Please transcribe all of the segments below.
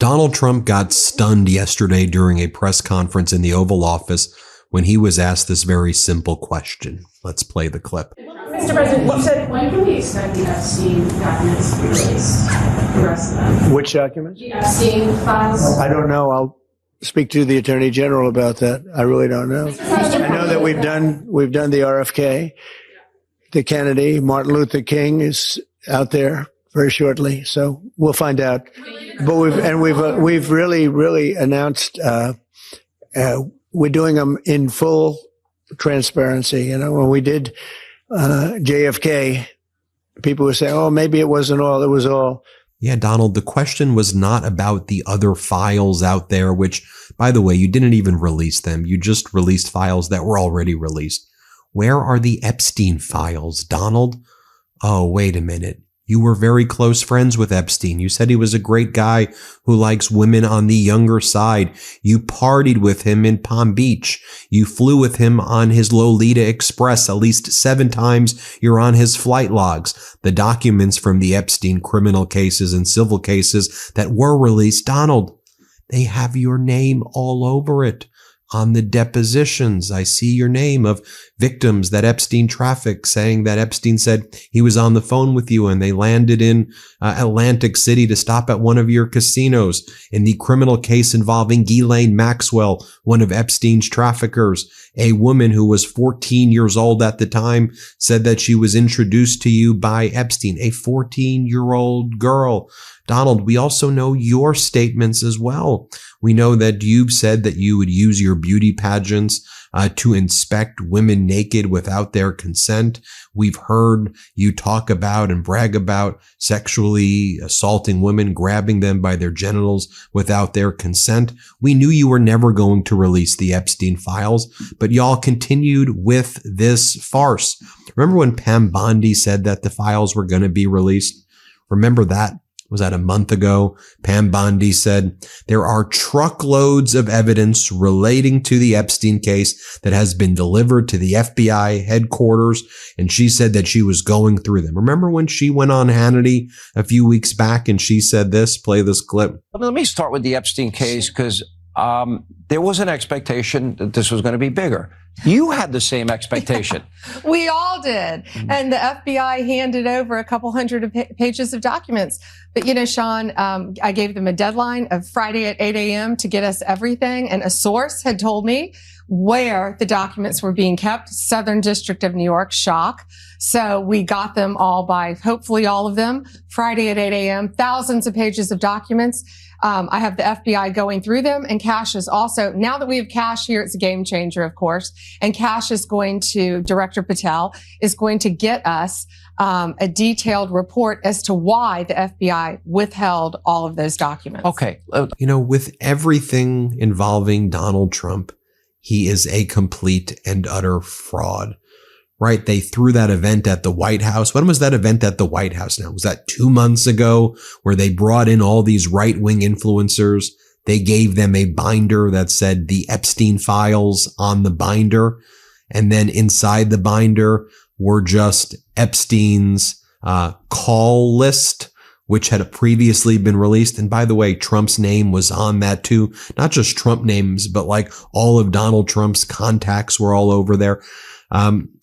Donald Trump got stunned yesterday during a press conference in the Oval Office when he was asked this very simple question. Let's play the clip. Mr. President, when can we expect the Epstein documents to be released? The rest of them? Which documents? The Epstein files? I don't know. I'll speak to the Attorney General about that. I really don't know. I know that we've done the RFK, the Kennedy, Martin Luther King is out there very shortly, so we'll find out. But we've really announced we're doing them in full transparency. You know, when we did JFK, people were saying, "Oh, maybe it wasn't all; it was all." Yeah, Donald, the question was not about the other files out there, which, by the way, you didn't even release them. You just released files that were already released. Where are the Epstein files, Donald? Oh, wait a minute. You were very close friends with Epstein. You said he was a great guy who likes women on the younger side. You partied with him in Palm Beach. You flew with him on his Lolita Express at least 7 times. You're on his flight logs. The documents from the Epstein criminal cases and civil cases that were released, Donald, they have your name all over it. On the depositions, I see your name of victims that Epstein trafficked, saying that Epstein said he was on the phone with you and they landed in Atlantic City to stop at one of your casinos. In the criminal case involving Ghislaine Maxwell, one of Epstein's traffickers, a woman who was 14 years old at the time, said that she was introduced to you by Epstein, a 14-year-old girl. Donald, we also know your statements as well. We know that you've said that you would use your beauty pageants to inspect women naked without their consent. We've heard you talk about and brag about sexually assaulting women, grabbing them by their genitals without their consent. We knew you were never going to release the Epstein files, but y'all continued with this farce. Remember when Pam Bondi said that the files were going to be released? Remember that? Was that a month ago? Pam Bondi said, there are truckloads of evidence relating to the Epstein case that has been delivered to the FBI headquarters. And she said that she was going through them. Remember when she went on Hannity a few weeks back and she said this? Play this clip. Let me start with the Epstein case because there was an expectation that this was going to be bigger. You had the same expectation. We all did. And the FBI handed over a couple hundred pages of documents. But, you know, Sean, I gave them a deadline of Friday at 8 a.m. to get us everything. And a source had told me where the documents were being kept, Southern District of New York, shock. So we got them all by, hopefully all of them, Friday at 8 a.m., thousands of pages of documents. I have the FBI going through them, and Cash is also, now that we have Cash here, it's a game changer, of course, and Cash is going to, Director Patel is going to get us a detailed report as to why the FBI withheld all of those documents. Okay. You know, with everything involving Donald Trump, he is a complete and utter fraud. Right? They threw that event at the White House. When was that event at the White House now? Was that 2 months ago where they brought in all these right-wing influencers? They gave them a binder that said the Epstein files on the binder. And then inside the binder were just Epstein's call list, which had previously been released. And by the way, Trump's name was on that too. Not just Trump names, but like all of Donald Trump's contacts were all over there.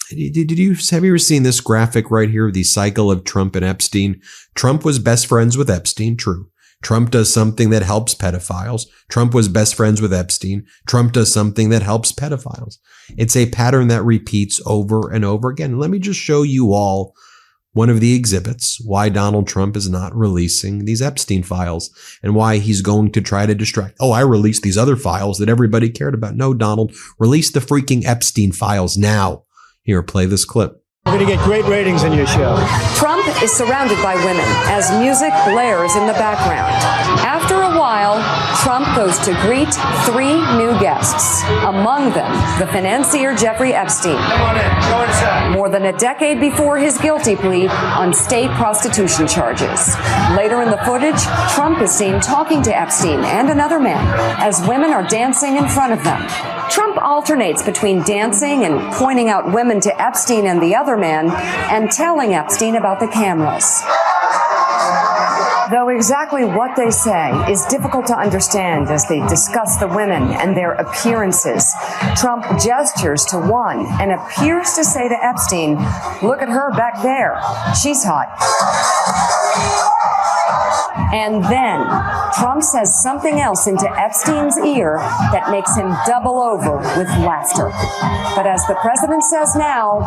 Have you ever seen this graphic right here, the cycle of Trump and Epstein? Trump was best friends with Epstein, true. Trump does something that helps pedophiles. Trump was best friends with Epstein. Trump does something that helps pedophiles. It's a pattern that repeats over and over again. Let me just show you all one of the exhibits, why Donald Trump is not releasing these Epstein files and why he's going to try to distract. Oh, I released these other files that everybody cared about. No, Donald, release the freaking Epstein files now. Here, play this clip. We're going to get great ratings in your show. Trump is surrounded by women as music blares in the background. After a while, Trump goes to greet 3 new guests. Among them, the financier Jeffrey Epstein. Come on in. Go inside. More than a decade before his guilty plea on state prostitution charges. Later in the footage, Trump is seen talking to Epstein and another man as women are dancing in front of them. Trump alternates between dancing and pointing out women to Epstein and the other man and telling Epstein about the cameras. Though exactly what they say is difficult to understand as they discuss the women and their appearances, Trump gestures to one and appears to say to Epstein, "Look at her back there. She's hot." And then Trump says something else into Epstein's ear that makes him double over with laughter. But as the president says now,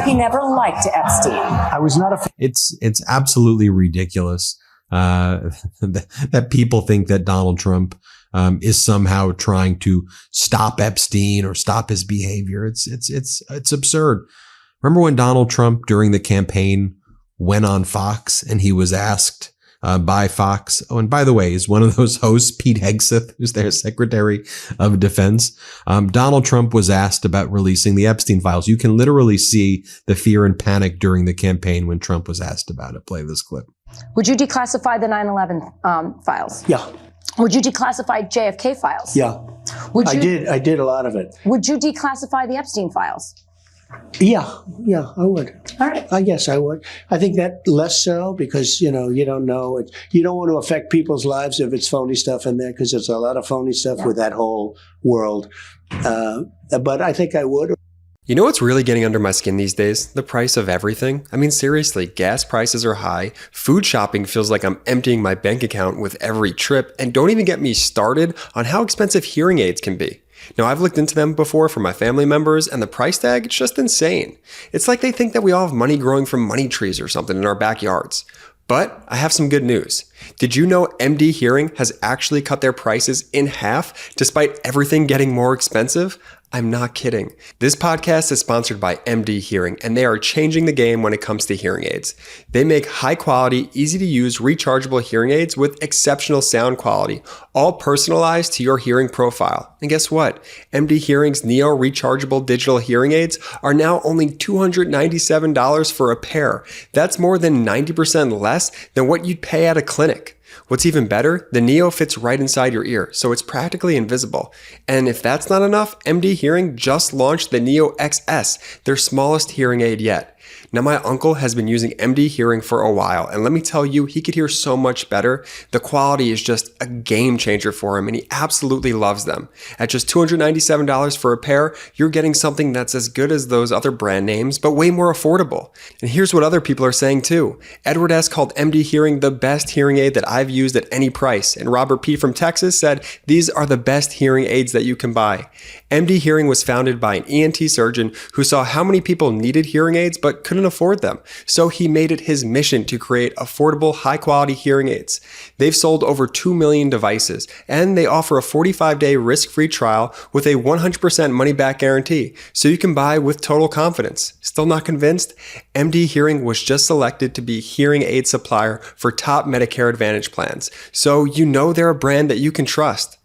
he never liked Epstein. I was not a It's absolutely ridiculous that people think that Donald Trump is somehow trying to stop Epstein or stop his behavior. It's absurd. Remember when Donald Trump during the campaign went on Fox and he was asked by Fox. Oh, and by the way, is one of those hosts, Pete Hegseth, who's their Secretary of Defense. Donald Trump was asked about releasing the Epstein files. You can literally see the fear and panic during the campaign when Trump was asked about it. Play this clip. Would you declassify the 9/11 files? Yeah. Would you declassify JFK files? Yeah. Would you, I did a lot of it. Would you declassify the Epstein files? Yeah, I would. All right. I guess I would. I think that less so because, you don't know it. You don't want to affect people's lives if it's phony stuff in there because there's a lot of phony stuff with that whole world. But I think I would. You know what's really getting under my skin these days? The price of everything. I mean, seriously, gas prices are high. Food shopping feels like I'm emptying my bank account with every trip. And don't even get me started on how expensive hearing aids can be. Now, I've looked into them before for my family members, and the price tag, it's just insane. It's like they think that we all have money growing from money trees or something in our backyards. But I have some good news. Did you know MD Hearing has actually cut their prices in half despite everything getting more expensive? I'm not kidding. This podcast is sponsored by MD Hearing, and they are changing the game when it comes to hearing aids. They make high quality, easy to use, rechargeable hearing aids with exceptional sound quality, all personalized to your hearing profile. And guess what? MD Hearing's Neo rechargeable digital hearing aids are now only $297 for a pair. That's more than 90% less than what you'd pay at a clinic. What's even better, the Neo fits right inside your ear, so it's practically invisible. And if that's not enough, MD Hearing just launched the Neo XS, their smallest hearing aid yet. Now, my uncle has been using MD Hearing for a while, and let me tell you, he could hear so much better. The quality is just a game changer for him, and he absolutely loves them. At just $297 for a pair, you're getting something that's as good as those other brand names, but way more affordable. And here's what other people are saying too. Edward S. called MD Hearing the best hearing aid that I've used at any price, and Robert P. from Texas said, these are the best hearing aids that you can buy. MD Hearing was founded by an ENT surgeon who saw how many people needed hearing aids but couldn't afford them. So he made it his mission to create affordable, high-quality hearing aids. They've sold over 2 million devices, and they offer a 45-day risk-free trial with a 100% money-back guarantee, so you can buy with total confidence. Still not convinced? MD Hearing was just selected to be hearing aid supplier for top Medicare Advantage plans, so you know they're a brand that you can trust.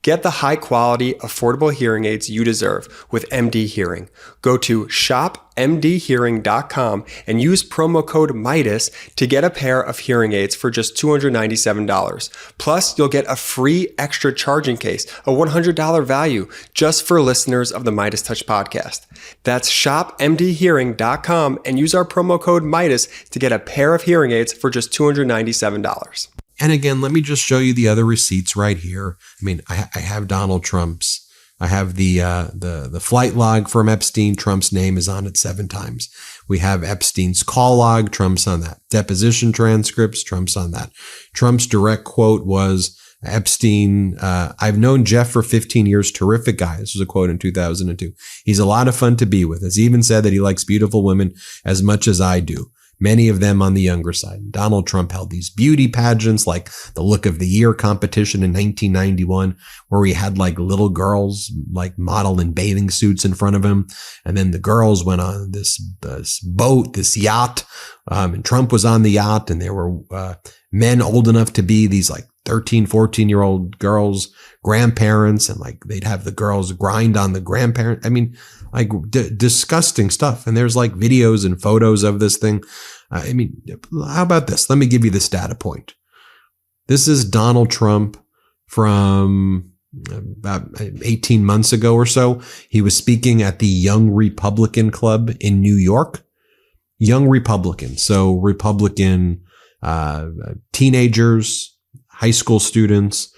Get the high-quality, affordable hearing aids you deserve with MD Hearing. Go to shopmdhearing.com and use promo code Meidas to get a pair of hearing aids for just $297. Plus, you'll get a free extra charging case, a $100 value, just for listeners of the MeidasTouch podcast. That's shopmdhearing.com and use our promo code Meidas to get a pair of hearing aids for just $297. And again, let me just show you the other receipts right here. I mean, I have Donald Trump's. I have the flight log from Epstein. Trump's name is on it 7 times. We have Epstein's call log. Trump's on that. Deposition transcripts. Trump's on that. Trump's direct quote was, Epstein, I've known Jeff for 15 years. Terrific guy. This was a quote in 2002. He's a lot of fun to be with. Has even said that he likes beautiful women as much as I do. Many of them on the younger side. Donald Trump held these beauty pageants like the Look of the Year competition in 1991, where he had like little girls like model in bathing suits in front of him. And then the girls went on this boat, this yacht. And Trump was on the yacht, and there were men old enough to be these like 13, 14-year-old girls, grandparents, and like they'd have the girls grind on the grandparent. I mean, like disgusting stuff. And there's like videos and photos of this thing. I mean, how about this? Let me give you this data point. This is Donald Trump from about 18 months ago or so. He was speaking at the Young Republican Club in New York. Young Republican. So Republican teenagers, high school students,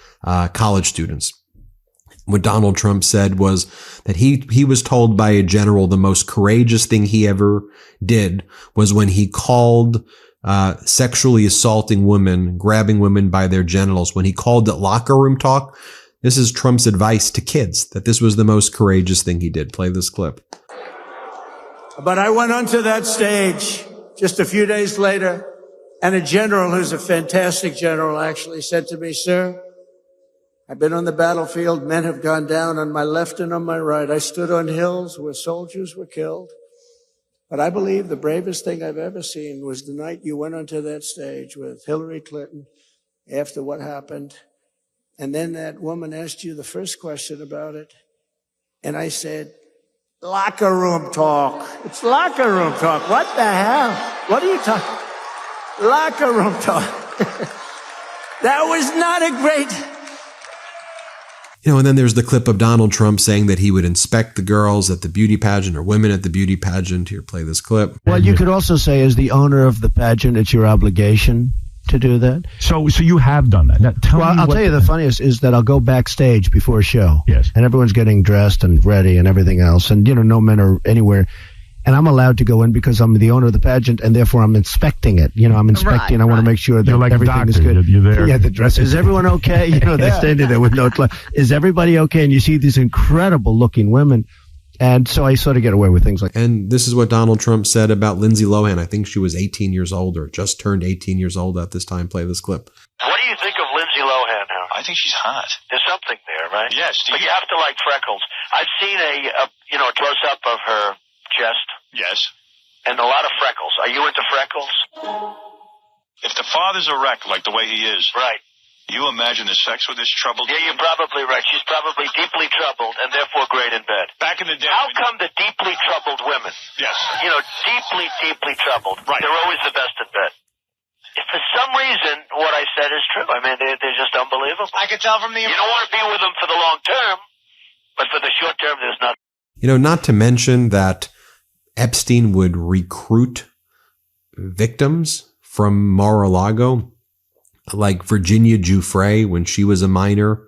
college students. What Donald Trump said was that he was told by a general the most courageous thing he ever did was when he called sexually assaulting women, grabbing women by their genitals, when he called it locker room talk. This is Trump's advice to kids, that this was the most courageous thing he did. Play this clip. But I went onto that stage just a few days later, and a general who's a fantastic general actually said to me, "Sir, I've been on the battlefield. Men have gone down on my left and on my right. I stood on hills where soldiers were killed. But I believe the bravest thing I've ever seen was the night you went onto that stage with Hillary Clinton after what happened. And then that woman asked you the first question about it. And I said, locker room talk. It's locker room talk. What the hell? What are you talking? Locker room talk." That was not a great... And then there's the clip of Donald Trump saying that he would inspect the girls at the beauty pageant or women at the beauty pageant. Here, play this clip. Well, you could also say as the owner of the pageant, it's your obligation to do that. So you have done that. Now, I'll tell you the funniest is that I'll go backstage before a show. Yes. And everyone's getting dressed and ready and everything else. And, no men are anywhere. And I'm allowed to go in because I'm the owner of the pageant, and therefore I'm inspecting it. I'm inspecting. I want to make sure that like everything is good. You're there. Yeah, the dress. Is everyone okay? They're standing there with no clothes. Is everybody okay? And you see these incredible looking women. And so I sort of get away with things like that. And this is what Donald Trump said about Lindsay Lohan. I think she was 18 years old or just turned 18 years old at this time. Play this clip. What do you think of Lindsay Lohan now? I think she's hot. There's something there, right? Yes. But you have to like freckles. I've seen a close-up of her chest. Yes. And a lot of freckles. Are you into freckles? If the father's a wreck like the way he is, right? You imagine the sex with this troubled... Yeah, you're probably right. She's probably deeply troubled and therefore great in bed. Back in the day... How come the deeply troubled women, yes, deeply troubled, right, they're always the best in bed? If for some reason what I said is true, I mean, they're just unbelievable. I can tell from the... You don't want to be with them for the long term, but for the short term, there's nothing. Not to mention that Epstein would recruit victims from Mar-a-Lago, like Virginia Giuffre when she was a minor.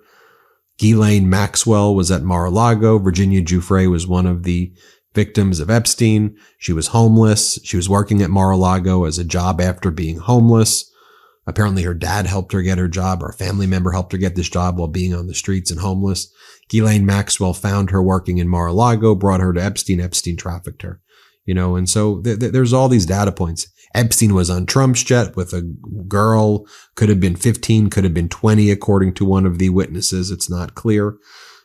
Ghislaine Maxwell was at Mar-a-Lago. Virginia Giuffre was one of the victims of Epstein. She was homeless. She was working at Mar-a-Lago as a job after being homeless. Apparently her dad helped her get her job, or a family member helped her get this job while being on the streets and homeless. Ghislaine Maxwell found her working in Mar-a-Lago, brought her to Epstein. Epstein trafficked her. And so there's all these data points. Epstein was on Trump's jet with a girl, could have been 15, could have been 20, according to one of the witnesses. It's not clear.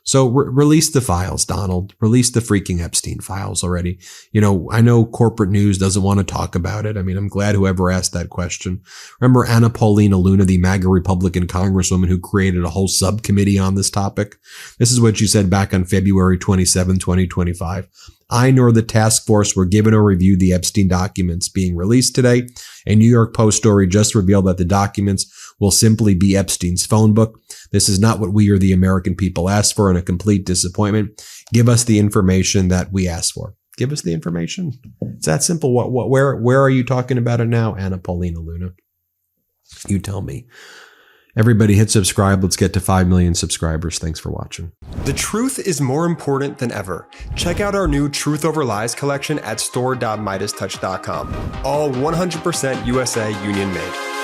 So release the files, Donald. Release the freaking Epstein files already. I know corporate news doesn't want to talk about it. I mean, I'm glad whoever asked that question. Remember Anna Paulina Luna, the MAGA Republican congresswoman who created a whole subcommittee on this topic? This is what she said back on February 27, 2025. I nor the task force were given or reviewed the Epstein documents being released today. A New York Post story just revealed that the documents will simply be Epstein's phone book. This is not what we or the American people asked for, and a complete disappointment. Give us the information that we asked for. Give us the information. It's that simple. Where are you talking about it now, Anna Paulina Luna? You tell me. Everybody hit subscribe. Let's get to 5 million subscribers. Thanks for watching. The truth is more important than ever. Check out our new Truth Over Lies collection at store.MeidasTouch.com. All 100% USA union made.